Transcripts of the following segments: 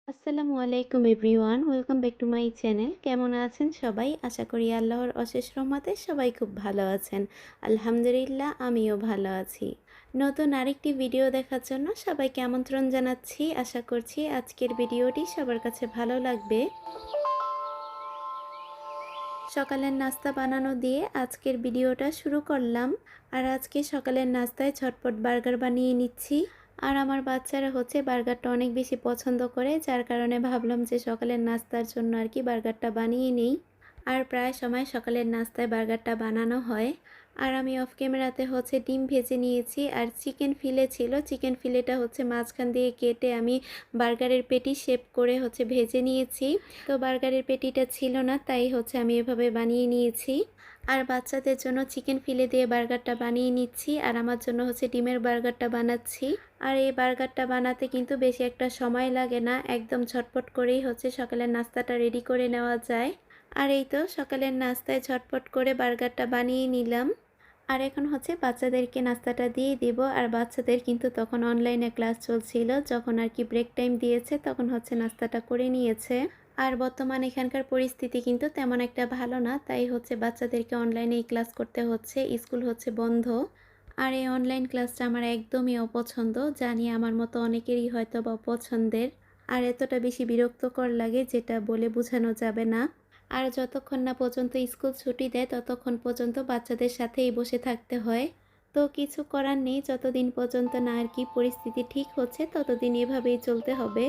আসসালামু আলাইকুম everyone, welcome back to my channel. কেমন আছেন সবাই? আশা করি আল্লাহর অশেষ রহমতে সবাই খুব ভালো আছেন। আলহামদুলিল্লাহ, আমিও ভালো আছি। নতুন আরেকটি ভিডিও দেখার জন্য সবাইকে আমন্ত্রণ জানাচ্ছি। আশা করছি আজকের ভিডিওটি সবার কাছে ভালো লাগবে। সকালের নাস্তা বানানো দিয়ে আজকের ভিডিওটা শুরু করলাম। আর আজকে সকালের নাস্তায় ঝটপট বার্গার বানিয়ে নিচ্ছি। আর আমার বাচ্চারা হচ্ছে বার্গারটা অনেক বেশি পছন্দ করে, যার কারণে ভাবলাম যে সকালের নাস্তার জন্য আর কি বার্গারটা বানিয়ে নিই। আর প্রায় সময় সকালের নাস্তায় বার্গারটা বানানো হয়। আর আমি অফ ক্যামেরাতে হচ্ছে ডিম ভেজে নিয়েছি, আর চিকেন ফিলে ছিল, চিকেন ফিলেটা হচ্ছে মাঝখান দিয়ে কেটে আমি বার্গারের পেটি শেপ করে হচ্ছে ভেজে নিয়েছি। তো বার্গারের পেটিটা ছিল না, তাই হচ্ছে আমি এভাবে বানিয়ে নিয়েছি। আর বাচ্চাদের জন্য চিকেন ফিলে দিয়ে বার্গারটা বানিয়ে নিচ্ছি, আর আমার জন্য হচ্ছে ডিমের বার্গারটা বানাচ্ছি। আর এই বার্গারটা বানাতে কিন্তু বেশি একটা সময় লাগে না, একদম ঝটপট করেই হচ্ছে সকালের নাস্তাটা রেডি করে নেওয়া যায়। আর এই তো সকালের নাস্তায় ঝটপট করে বার্গারটা বানিয়ে নিলাম। আর এখন হচ্ছে বাচ্চাদেরকে নাস্তাটা দিয়ে দিব। আর বাচ্চাদের কিন্তু তখন অনলাইনে ক্লাস চলছিল, যখন আর কি ব্রেক টাইম দিয়েছে তখন হচ্ছে নাস্তাটা করে নিয়েছে। আর বর্তমানে এখানকার পরিস্থিতি কিন্তু তেমন একটা ভালো না, তাই হচ্ছে বাচ্চাদেরকে অনলাইনেই ক্লাস করতে হচ্ছে, স্কুল হচ্ছে বন্ধ। আর এই অনলাইন ক্লাসটা আমার একদমই অপছন্দ, জানি আমার মতো অনেকেরই হয়তো বা অপছন্দের। আর এতটা বেশি বিরক্তকর লাগে যেটা বলে বোঝানো যাবে না। আর যতক্ষণ না পর্যন্ত স্কুল ছুটি দেয় ততক্ষণ পর্যন্ত বাচ্চাদের সাথেই বসে থাকতে হয়। তো কিছু করার নেই, যতদিন পর্যন্ত না আর কি পরিস্থিতি ঠিক হচ্ছে ততদিন এভাবেই চলতে হবে।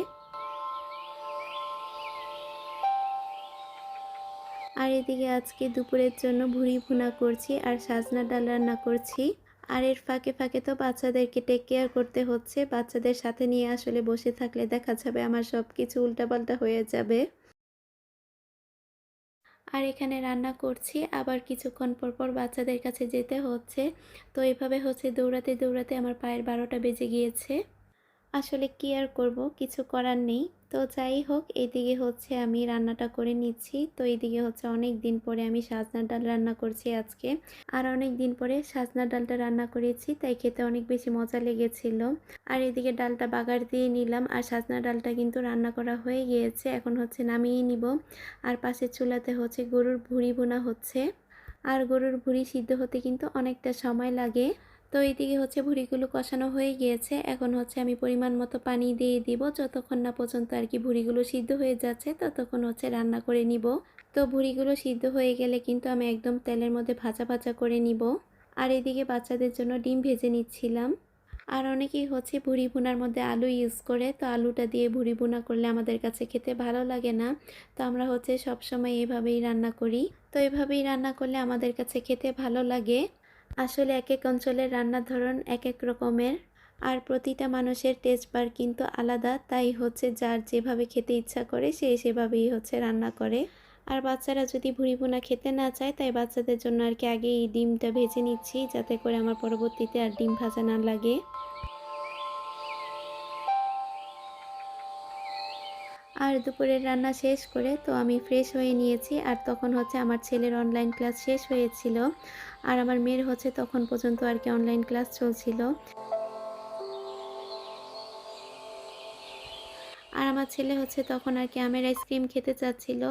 আর এদিকে আজকে দুপুরের জন্য ভুড়ি ভুনা করছি আর সাজনা ডাল রান্না করছি। আর এর ফাঁকে ফাঁকে তো বাচ্চাদেরকে টেক কেয়ার করতে হচ্ছে, বাচ্চাদের সাথে নিয়ে আসলে বসে থাকলে দেখা যাবে আমার সব কিছু উল্টাপাল্টা হয়ে যাবে। আর এখানে রান্না করছি, আবার কিছুক্ষণ পর পর বাচ্চাদের কাছে যেতে হচ্ছে। তো এভাবে হচ্ছে দৌড়াতে দৌড়াতে আমার পায়ের 12টা বেজে গিয়েছে। আসলে কি আর করব, কিছু করার নেই। তো যাই হোক, এদিকে হচ্ছে আমি রান্নাটা করে নিচ্ছি। তো এইদিকে হচ্ছে অনেক দিন পরে আমি সাজনা ডাল রান্না করছি আজকে। আর অনেক দিন পরে সাজনা ডালটা রান্না করেছি, তাই খেতে অনেক বেশি মজা লেগেছিল। আর এদিকে ডালটা বাগার দিয়ে নিলাম, আর সাজনা ডালটা কিন্তু রান্না করা হয়ে গিয়েছে, এখন হচ্ছে নামিয়ে নিব। আর পাশের চুলাতে হচ্ছে গরুর ভুঁড়ি ভুনা হচ্ছে। আর গরুর ভুঁড়ি সিদ্ধ হতে কিন্তু অনেকটা সময় লাগে। তো এইদিকে হচ্ছে ভুঁড়িগুলো কষানো হয়ে গিয়েছে, এখন হচ্ছে আমি পরিমাণ মতো পানি দিয়ে দিব, যতক্ষণ না পর্যন্ত আর কি ভুঁড়িগুলো সিদ্ধ হয়ে যাচ্ছে ততক্ষণ হচ্ছে রান্না করে নিব। তো ভুঁড়িগুলো সিদ্ধ হয়ে গেলে কিন্তু আমি একদম তেলের মধ্যে ভাজা ভাজা করে নিব। আর এদিকে বাচ্চাদের জন্য ডিম ভেজে নিচ্ছিলাম। আর অনেকেই হচ্ছে ভুঁড়ি ভুনার মধ্যে আলু ইউজ করে, তো আলুটা দিয়ে ভুঁড়ি ভুনা করলে আমাদের কাছে খেতে ভালো লাগে না। তো আমরা হচ্ছে সবসময় এভাবেই রান্না করি। তো এভাবেই রান্না করলে আমাদের কাছে খেতে ভালো লাগে। আসলে এক এক অঞ্চলের রান্নার ধরন এক এক রকমের। আর প্রতিটা মানুষের টেস্ট বার কিন্তু আলাদা, তাই হচ্ছে যার যেভাবে খেতে ইচ্ছা করে সে সেভাবেই হচ্ছে রান্না করে। আর বাচ্চারা যদি ভুঁড়ি ভুনা খেতে না চায়, তাই বাচ্চাদের জন্য আর কি আগেই ডিমটা ভেজে নিচ্ছি, যাতে করে আমার পরবর্তীতে আর ডিম ভাজা না লাগে। আর দুপুরের রান্না শেষ করে তো আমি ফ্রেশ হয়ে নিয়েছি, আর তখন হচ্ছে আমার ছেলের অনলাইন ক্লাস শেষ হয়েছিল। আর আমার মেয়ের হচ্ছে তখন পর্যন্ত আর কি অনলাইন ক্লাস চলছিল। আর আমার ছেলে হচ্ছে তখন আর কি আমের আইসক্রিম খেতে চাচ্ছিল,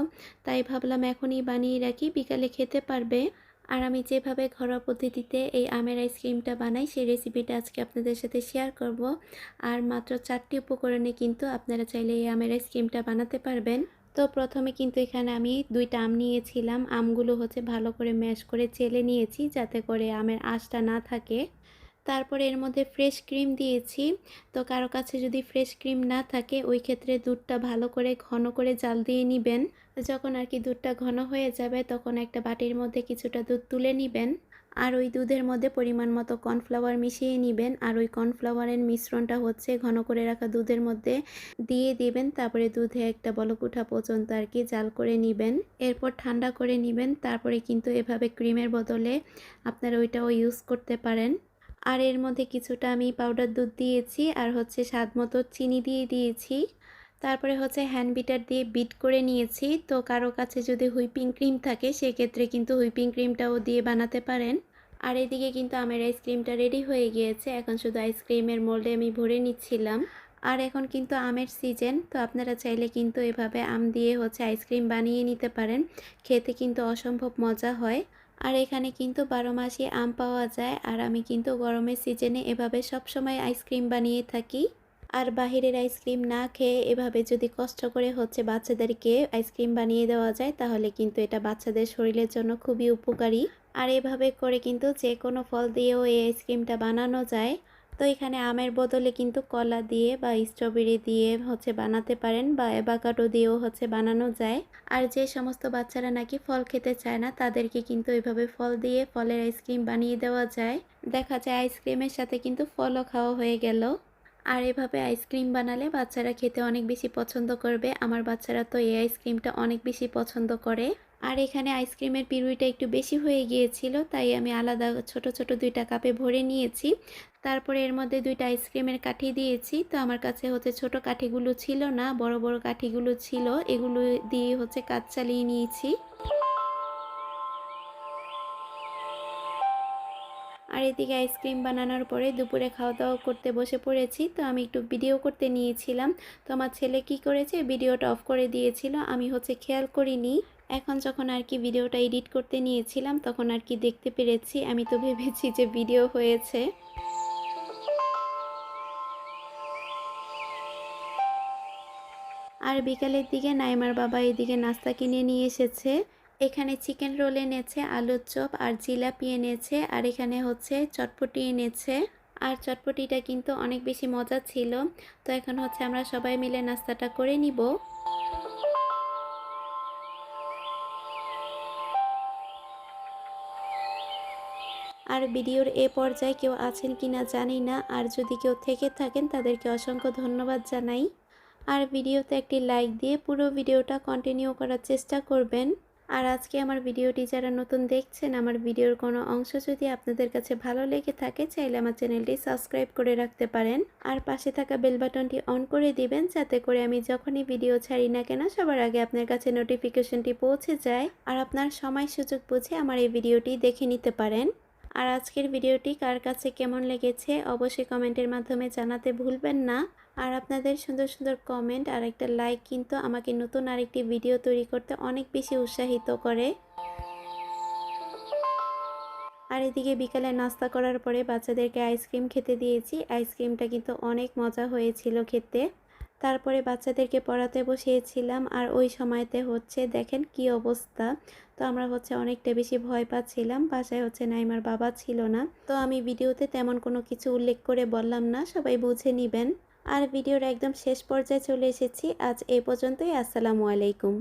তাই ভাবলাম এখনই বানিয়ে রাখি, বিকালে খেতে পারবে। আর আমি যেভাবে ঘরোয়া পদ্ধতিতে এই আমের আইসক্রিমটা বানাই সেই রেসিপিটা আজকে আপনাদের সাথে শেয়ার করব। আর মাত্র 4টি উপকরণে কিন্তু আপনারা চাইলে এই আমের আইসক্রিমটা বানাতে পারবেন। তো প্রথমে কিন্তু এখানে আমি 2টা আম নিয়েছিলাম, আমগুলো হচ্ছে ভালো করে ম্যাশ করে চেলে নিয়েছি যাতে করে আমের আঁশটা না থাকে। তারপরে এর মধ্যে ফ্রেশ ক্রিম দিয়েছি। তো কারো কাছে যদি ফ্রেশ ক্রিম না থাকে, ওই ক্ষেত্রে দুধটা ভালো করে ঘন করে জাল দিয়ে নেবেন। যখন আর কি দুধটা ঘন হয়ে যাবে তখন একটা বাটির মধ্যে কিছুটা দুধ তুলে নেবেন। আর ওই দুধের মধ্যে পরিমাণ মতো কর্নফ্লাওয়ার মিশিয়ে নেবেন, আর ওই কর্নফ্লাওয়ারের মিশ্রণটা হচ্ছে ঘন করে রাখা দুধের মধ্যে দিয়ে দিবেন। তারপরে দুধে একটা বলক ওঠা পর্যন্ত আর কি জাল করে নেবেন। এরপর ঠান্ডা করে নেবেন। তারপরে কিন্তু এভাবে ক্রিমের বদলে আপনারা ওইটাও ইউজ করতে পারেন। আর এর মধ্যে কিছুটা আমি পাউডার দুধ দিয়েছি, আর হচ্ছে স্বাদ মতো চিনি দিয়ে দিয়েছি। তারপরে হচ্ছে হ্যান্ড বিটার দিয়ে বিট করে নিয়েছি। তো কারো কাছে যদি হুইপিং ক্রিম থাকে সেক্ষেত্রে কিন্তু হুইপিং ক্রিমটাও দিয়ে বানাতে পারেন। আর এদিকে কিন্তু আমের আইসক্রিমটা রেডি হয়ে গিয়েছে, এখন শুধু আইসক্রিমের মোল্ডে আমি ভরে নিচ্ছিলাম। আর এখন কিন্তু আমের সিজন, তো আপনারা চাইলে কিন্তু এভাবে আম দিয়ে আইসক্রিম বানিয়ে নিতে পারেন। খেতে কিন্তু অসম্ভব মজা হয়। আর এখানে কিন্তু 12 মাসই আম পাওয়া যায়, আর আমি কিন্তু গরমের সিজনে এভাবে সবসময় আইসক্রিম বানিয়ে থাকি। আর বাহিরের আইসক্রিম না খেয়ে এভাবে যদি কষ্ট করে বাচ্চাদেরকে আইসক্রিম বানিয়ে দেওয়া যায়, তাহলে কিন্তু এটা বাচ্চাদের শরীরের জন্য খুবই উপকারী। আর এভাবে করে কিন্তু যে কোনো ফল দিয়েও এই আইসক্রিমটা বানানো যায়। তো এখানে আমের বদলে কিন্তু কলা দিয়ে বা স্ট্রবেরি দিয়ে বানাতে পারেন, বা অ্যাভোকাডো দিয়েও বানানো যায়। আর যে সমস্ত বাচ্চারা নাকি ফল খেতে চায় না, তাদেরকে কিন্তু এভাবে ফল দিয়ে ফলের আইসক্রিম বানিয়ে দেওয়া যায়। দেখা যায় আইসক্রিমের সাথে কিন্তু ফলও খাওয়া হয়ে গেল। আর এভাবে আইসক্রিম বানালে বাচ্চারা খেতে অনেক বেশি পছন্দ করবে। আমার বাচ্চারা তো এই আইসক্রিমটা অনেক বেশি পছন্দ করে। আর এখানে আইসক্রিমের পিউরিটা একটু বেশি হয়ে গিয়েছিল, তাই আমি আলাদা ছোট ছোট 2টা কাপে ভরে নিয়েছি। তারপরে এর মধ্যে 2টা আইসক্রিমের কাঠি দিয়েছি। তো আমার কাছে ছোট কাঠিগুলো ছিল না, বড় বড় কাঠিগুলো ছিল, এগুলো দিয়ে কাজ চালিয়ে নিয়েছি। আর এদিকে আইসক্রিম বানানোর পরে দুপুরে খাওয়া দাওয়া করতে বসে পড়েছি। তো আমি একটু ভিডিও করতে নিয়েছিলাম। তো আমার ছেলে কি করেছে, ভিডিওটা অফ করে দিয়েছিল, আমি খেয়াল করিনি। এখন যখন আর কি ভিডিওটা এডিট করতে নিয়েছিলাম, তখন আর কি দেখতে পেরেছি। আমি তো ভেবেছি যে ভিডিও হয়েছে। আর বিকালের দিকে নাইমার বাবা এদিকে নাস্তা কিনে নিয়ে এসেছে। এখানে চিকেন রোল এনেছে, আলুর চপ আর জিলাপি এনেছে, আর এখানে চটপটি এনেছে। আর চটপটিটা কিন্তু অনেক বেশি মজা ছিল। তো এখন আমরা সবাই মিলে নাস্তাটা করে নিব। আর ভিডিওর এ পর্যায়ে কেউ আছেন কিনা জানি না, আর যদি কেউ থেকে থাকেন তাদেরকে অসংখ্য ধন্যবাদ জানাই। আর ভিডিওতে একটি লাইক দিয়ে পুরো ভিডিওটা কন্টিনিউ করার চেষ্টা করবেন। আর আজকে আমার ভিডিওটি যারা নতুন দেখছেন, আমার ভিডিওর কোনো অংশ যদি আপনাদের কাছে ভালো লেগে থাকে, চাইলে আমার চ্যানেলটি সাবস্ক্রাইব করে রাখতে পারেন। আর পাশে থাকা বেল বাটনটি অন করে দিবেন, যাতে করে আমি যখনই ভিডিও ছাড়ি না কেন সবার আগে আপনার কাছে নোটিফিকেশনটি পৌঁছে যায়, আর আপনার সময় সুযোগ বুঝে আমার এই ভিডিওটি দেখে নিতে পারেন। আর আজকের ভিডিওটি কার কাছে কেমন লেগেছে অবশ্যই কমেন্টের মাধ্যমে জানাতে ভুলবেন না। আর আপনাদের সুন্দর সুন্দর কমেন্ট আর একটা লাইক কিন্তু আমাকে নতুন আরেকটি ভিডিও তৈরি করতে অনেক বেশি উৎসাহিত করে। আর এদিকে বিকালে নাস্তা করার পরে বাচ্চাদেরকে আইসক্রিম খেতে দিয়েছি। আইসক্রিমটা কিন্তু অনেক মজা হয়েছিল খেতে। তারপরে বাচ্চাদেরকে পড়াতে বসিয়েছিলাম, আর ওই সময়তে দেখেন কি অবস্থা। তো আমরা অনেকটা বেশি ভয় পাচ্ছিলাম। বাসায় নাইমার বাবা ছিল না, তো আমি ভিডিওতে তেমন কোনো কিছু উল্লেখ করে বললাম না, সবাই বুঝে নেবেন। আর ভিডিওর একদম শেষ পর্যায়ে চলে এসেছি। আজ এই পর্যন্তই। আসসালামু আলাইকুম।